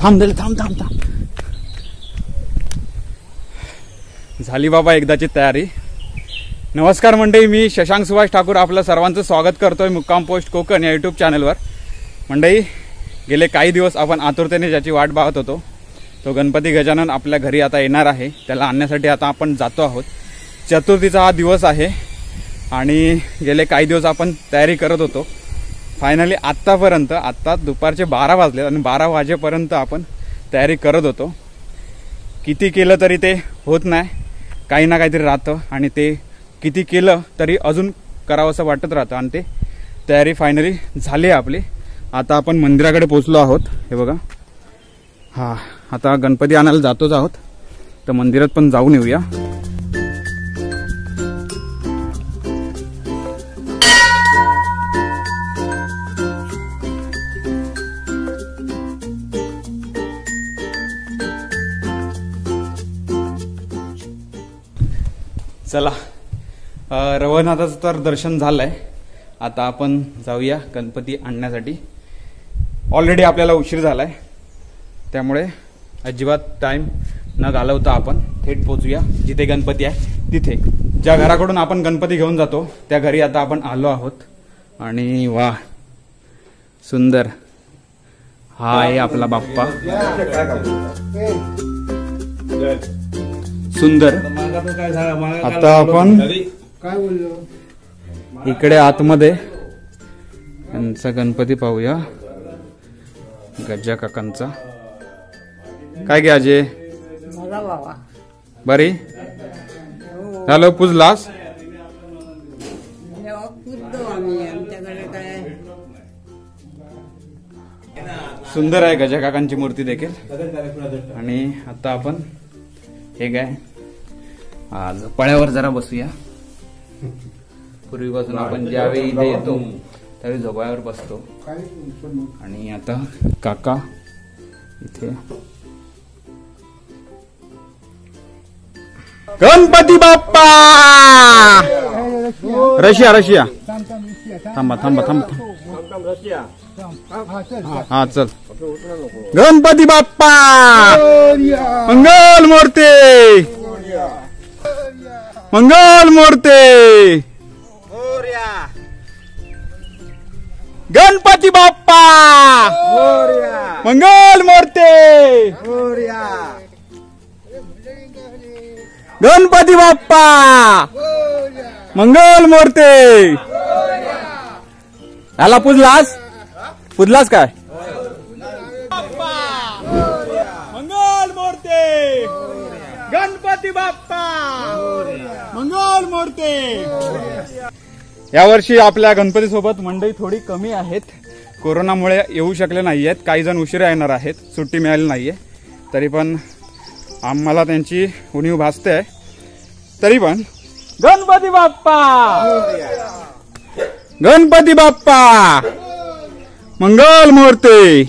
थांब थांब थांब थांब. झाली बाबा एकदाची तयारी. नमस्कार मंडळी, मी शशांक सुभाष ठाकूर आपलं सर्वांचं स्वागत करतोय मुक्काम पोस्ट कोकण या यूट्यूब चॅनलवर. मंडळी, गेले काही दिवस आपण आतुरतेने ज्याची वाट पाहत होतो तो गणपती गजानन आपल्या घरी आता येणार आहे. त्याला आणण्यासाठी आता आपण जातो आहोत. चतुर्थीचा हा दिवस आहे आणि गेले काही दिवस आपण तयारी करत होतो. फायनली आत्तापर्यंत आत्ता दुपारचे 12 वाजले आणि 12 वाजेपर्यंत आपण तयारी करत होतो. किती केलं तरी ते होत नाही, काही ना काहीतरी राहतं आणि ते किती केलं तरी अजून करावंसं वाटत राहतं आणि ते तयारी फायनली झाली आहे आपली. आता आपण मंदिराकडे पोहोचलो आहोत. हे बघा, हा आता गणपती आणायला जातोच आहोत, तर मंदिरात पण जाऊन येऊया. चला, रवनाथाचं तर दर्शन झालंय. आता आपण जाऊया गणपती आणण्यासाठी. ऑलरेडी आपल्याला उशीर झालाय, त्यामुळे अजिबात टाइम न घालवता आपण थेट पोहोचूया जिथे गणपती आहे तिथे. ज्या घराकडून आपण गणपती घेऊन जातो त्या घरी आता आपण आलो आहोत. आणि वा, सुंदर, हा आहे आपला बाप्पा. सुंदर. आता आपण इकडे आतमध्ये यांचा गणपती पाहूया, गजा काकांचा. काय घ्या अजय, बरी झालं पुजलास? सुंदर आहे गजा काकांची मूर्ती देखील. आणि आता आपण हे काय आज पळ्यावर जरा बसूया. पूर्वीपासून आपण ज्यावेळी इथे येतो त्यावेळी झोपाळ्यावर बसतो. आणि आता काका इथे. गणपती बाप्पा, रशिया रशिया, थांबा थांबा थांबा, हा चल. गणपती बाप्पा मंगल मूर्ती, मंगल मूर्ती. गणपती बाप्पा मंगल मूर्ती. गणपती बाप्पा मंगल मूर्ती. याला पुजलास? पुजलास काय? मंगल मूर्ती. गणपती बाप्पा मंगल मूर्ती. यावर्षी आपल्या गणपती सोबत मंडळी थोडी कमी आहेत. कोरोनामुळे येऊ शकले नाहीयेत. काही जण उशिरा येणार आहेत, सुट्टी मिळाली नाहीये. तरी पण आम्हाला त्यांची उणीव भासते आहे. तरी पण गणपती बाप्पा, गणपती बाप्पा मंगल मूर्ती.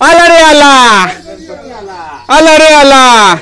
आला रे आला, आला रे आला.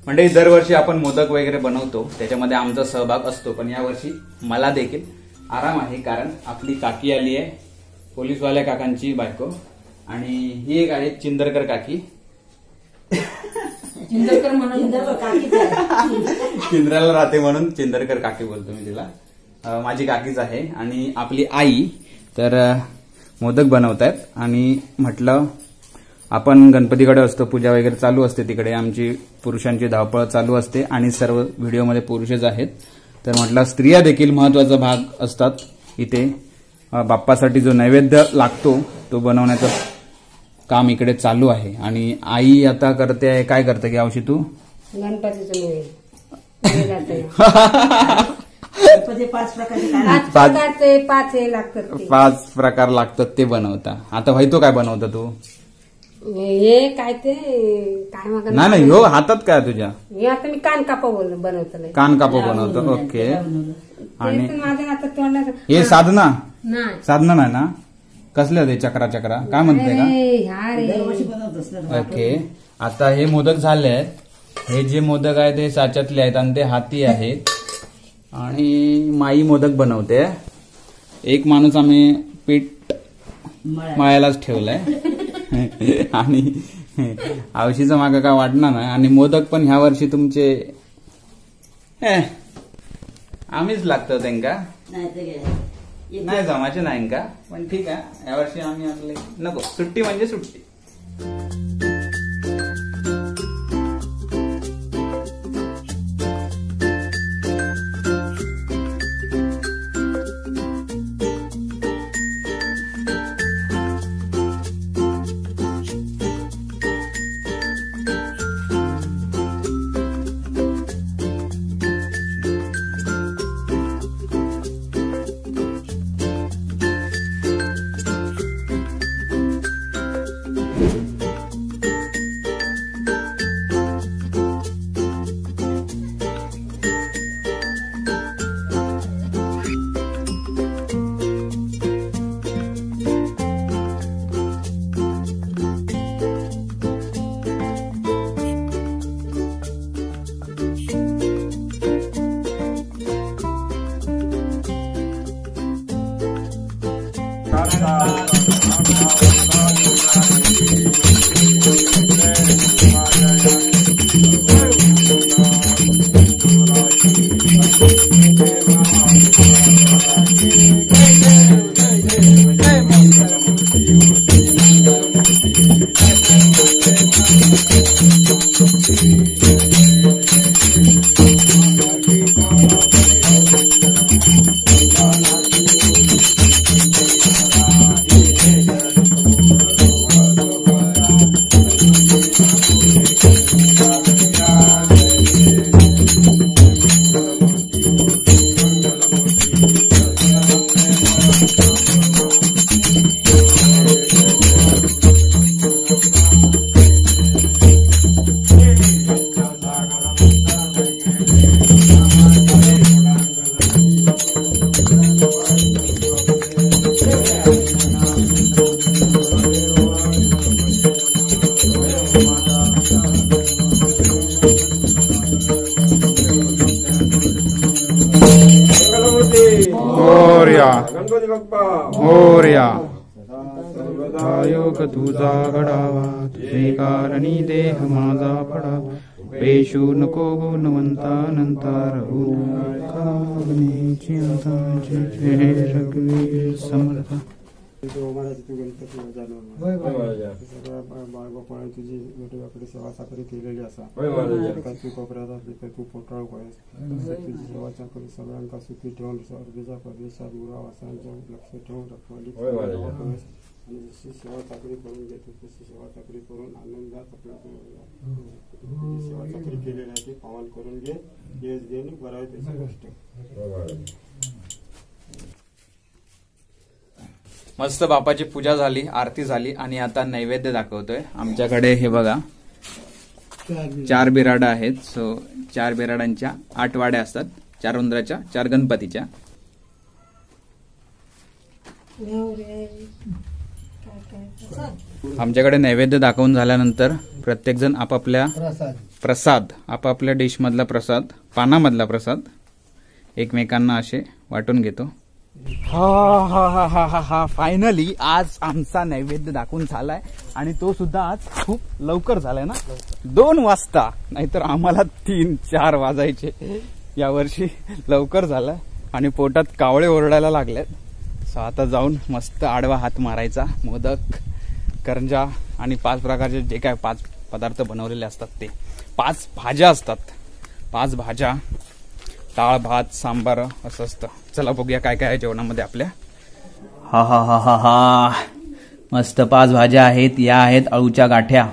म्हणजे दरवर्षी आपण मोदक वगैरे बनवतो, त्याच्यामध्ये आमचा सहभाग असतो. पण यावर्षी मला देखील आराम आहे, कारण आपली काकी आली आहे, पोलीसवाल्या काकांची बायको. आणि ही एक आहे चिंदरकर काकी. चिंदरकर म्हणून चिंद्राला राहते म्हणून चिंदरकर काकी बोलतो मी तिला. माझी काकीच आहे. आणि आपली आई तर मोदक बनवतायत. आणि म्हटलं आपण गणपतीकडे असतो, पूजा वगैरे चालू असते, तिकडे आमची पुरुषांची धावपळ चालू असते आणि सर्व व्हिडिओमध्ये पुरुषच आहेत. तर म्हटलं स्त्रिया देखील महत्वाचा भाग असतात इथे. बाप्पासाठी जो नैवेद्य लागतो तो बनवण्याचं काम इकडे चालू आहे. आणि आई आता करते, काय करते की औषध तू? गणपतीचं पाच प्रकार लागतात ते बनवता. आता भाई तो काय बनवता तू? हे काय ते काय मग नाही हो, हातात काय तुझ्या? हे आता मी कान कापा बनवतो. कान कापा बनवतो. ओके. आणि माझ्या आता तोंडात हे साधना नाही, साधना नाही ना? कसले होते? चक्रा चक्रा काय म्हणते का? ओके. आता हे मोदक झाले आहेत. हे जे मोदक आहेत ते साच्यातले आहेत आणि ते हाती आहेत. आणि माई मोदक बनवते. एक माणूस आम्ही पीठ मळायलाच ठेवलाय. आणि आवशीचं मागं काय वाटणार नाही. आणि मोदक पण ह्या वर्षी तुमचे आम्हीच लागतो त्यांका, नाही जमाचे नाही का, पण ठीक आहे. यावर्षी आम्ही आपले नको, सुट्टी म्हणजे सुट्टी. गणपती बाप्पा मोरया. योग तुझा घडावा, तुझे कारणी देह माझा पडावा. पेशू नको गुणवंता नंतर समर्थ. बाळगोपाळ तुझी वेगवेगळ्याकडे सेवा साखरी केलेली असा. तू कोपऱ्यात असली तर तू पोटाळ पळस. तुझी सेवा साखरी सगळ्यांका सुखी ठेवून अर्धीच्या परदेशात गुरावासांच्या लक्ष ठेवून रखवाली. आणि जशी सेवा चाकरी करून घेतो तशी सेवा चाकरी करून आनंदात आपल्या सेवा चाकरी केलेली आहे ती पावन करून घे. यश घेऊन बराय त्याची गोष्ट. मस्त बापाची पूजा झाली, आरती झाली आणि आता नैवेद्य दाखवतोय. आमच्याकडे हे बघा 4 बिराडा आहेत. सो 4 बिराडांच्या 8 वाड्या असतात. 4 उंदराच्या 4 गणपतीच्या. आमच्याकडे नैवेद्य दाखवून झाल्यानंतर प्रत्येक जण आपापल्या प्रसाद आपापल्या डिश मधला प्रसाद, पानामधला प्रसाद एकमेकांना असे वाटून घेतो. हा हा हा हा हा हा फायनली आज आमचा नैवेद्य दाखवून झालाय. आणि तो सुद्धा आज खूप लवकर झालाय ना, 2 वाजता. नाहीतर आम्हाला 3-4 वाजायचे. यावर्षी लवकर झालाय आणि पोटात कावळे ओरडायला लागलेत. सो आता जाऊन मस्त आडवा हात मारायचा. मोदक, करंजा आणि 5 प्रकारचे जे काय 5 पदार्थ बनवलेले असतात ते. 5 भाज्या असतात. 5 भाज्या डाळ भात सांबार असं असतं. चला बघूया काय काय आहे जेवणामध्ये आपल्या. हा हा हा हा हा मस्त 5 भाज्या आहेत. या आहेत अळूच्या गाठ्या,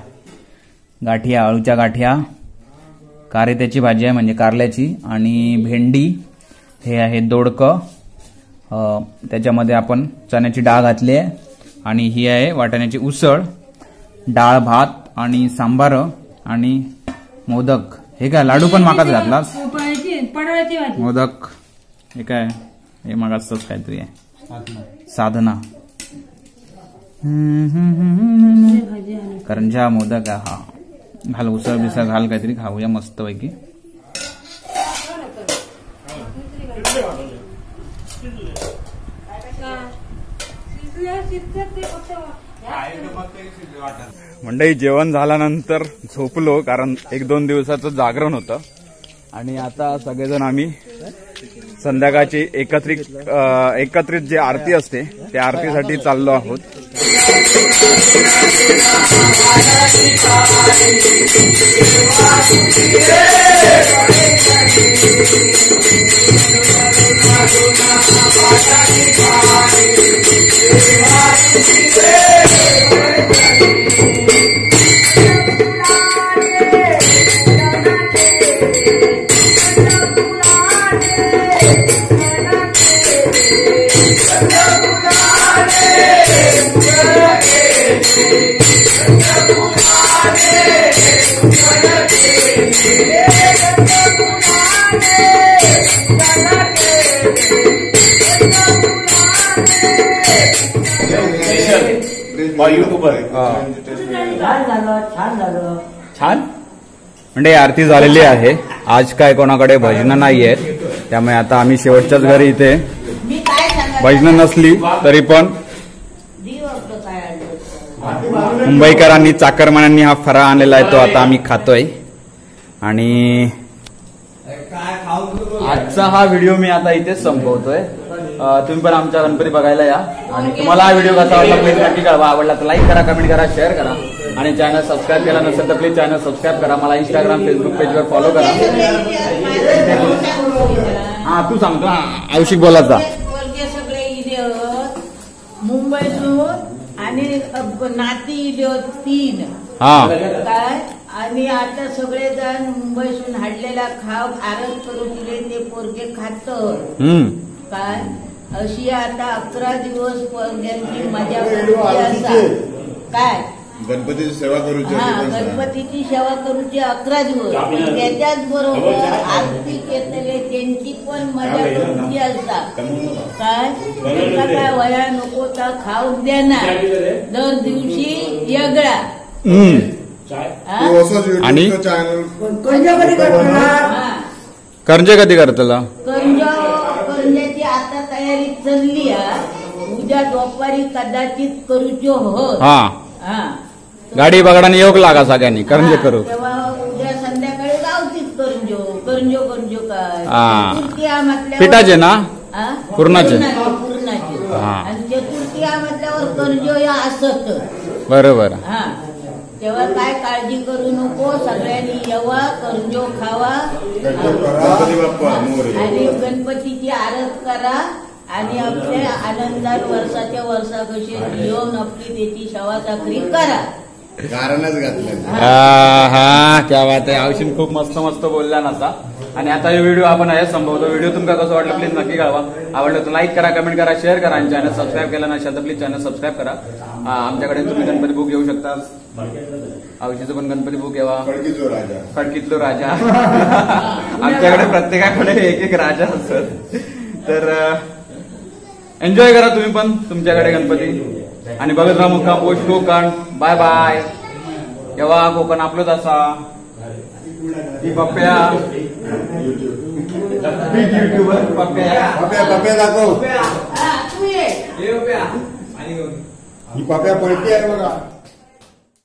अळूच्या गाठ्या, कारेत्याची भाजी आहे म्हणजे कारल्याची, आणि भेंडी, हे आहे दोडकं, त्याच्यामध्ये आपण चण्याची डाळ घातली आहे, आणि ही आहे वाटाण्याची उसळ, डाळ भात आणि सांबार आणि मोदक. हे काय लाडू पण मागास घातलास? मोदक हे काय, हे मागासच काहीतरी आहे, साधना. करंजा मोदक. हा घाल, उसळ बिसळ घाल, काहीतरी खाऊया मस्त पैकी. मंडळी जेवण झाल्यानंतर झोपलो, कारण 1-2 दिवसाचं जागरण होतं. आणि आता सगळेजण आम्ही संध्याकाळची एकत्रित जी आरती असते त्या आरतीसाठी चाललो आहोत. छान. म्हणजे आरती झालेली आहे. आज काय कोणाकडे भजनं नाही आहेत, त्यामुळे आता आम्ही शेवटच्याच घरी इथे भजनं नसली तरी पण मुंबईकरांनी चाकरमान्यांनी हा फराळ आणलेला आहे, तो आता आम्ही खातोय. आणि आजचा हा व्हिडिओ मी आता इथेच संपवतोय. तुम्ही पण आमच्या गणपती बघायला या. आणि तुम्हाला हा व्हिडिओ कसा वाटला प्लीज नक्की कळवा. आवडला तर लाईक करा, कमेंट करा, शेअर करा, आणि चॅनल सबस्क्राईब केला नसेल तर प्लीज चॅनल सबस्क्राईब करा. मला इंस्टाग्राम फेसबुक पेजवर फॉलो करा. हा तू सांगतो, औषिक बोलायचा. मुंबईतून आणि नाती 3 काय, आणि आता सगळेजण मुंबईतून हाडलेला खाव आरत करून दिले ते पोरगे खात काय. अशी आता 11 दिवस पोरग्यांची मजा करूची असा काय, गणपतीची सेवा करूची. गणपतीची सेवा करूची 11 दिवस. त्याच्याच बरोबर आरती केलेले त्यांची पण मजा करूची असा काय. त्यांना काय वया नको तर खाऊन देणार दर दिवशी वेगळा. आणि करंजे कधी करतला? करंजाची आता तयारी चालली आहे. उद्या दुपारी कदाचित करूचो होत. हा गाडी बघडाने योग लागा सगळ्यांनी करंजे करू. तेव्हा उद्या संध्याकाळी गावतीच करंजो काय पिठाचे ना, पूर्णाचे. आणि चतुर्थी म्हटल्यावर करंजो या असत. बरोबर. हा तेव्हा काय काळजी करू नको, सगळ्यांनी येवा, करंजो खावा आणि गणपतीची आरत करा. आणि आपल्या आनंदात वर्षाच्या वर्षा कशी येऊन आपली त्याची सेवा चाकरी करा. कारणच घातलं. हा क्या बात आहे. औषध खूप मस्त मस्त बोलला नसा. आणि आता हे व्हिडिओ आपण हे संभवतो. व्हिडिओ तुमका कसं वाटलं प्लीज नक्की कळवा. आवडलं तर लाईक करा, कमेंट करा, शेअर करा, आणि चॅनल सबस्क्राईब केला नसेल तर प्लीज चॅनल सबस्क्राईब करा. आमच्याकडे तुम्ही गणपती बुक घेऊ शकता. औषधीचं पण गणपती बुक घ्यावा. खडकीतलो राजा. आमच्याकडे प्रत्येकाकडे एक राजा असत. तर एन्जॉय करा तुम्ही पण तुमच्याकडे गणपती. आणि बघत राहा मुक्काम पोस्ट कोकण. Bye bye. केव्हा कोकण आपलंच असा. ही पप्प्या युट्यूबर पप्प्या दाखव. ही पप्प्या पळती आहे बघा.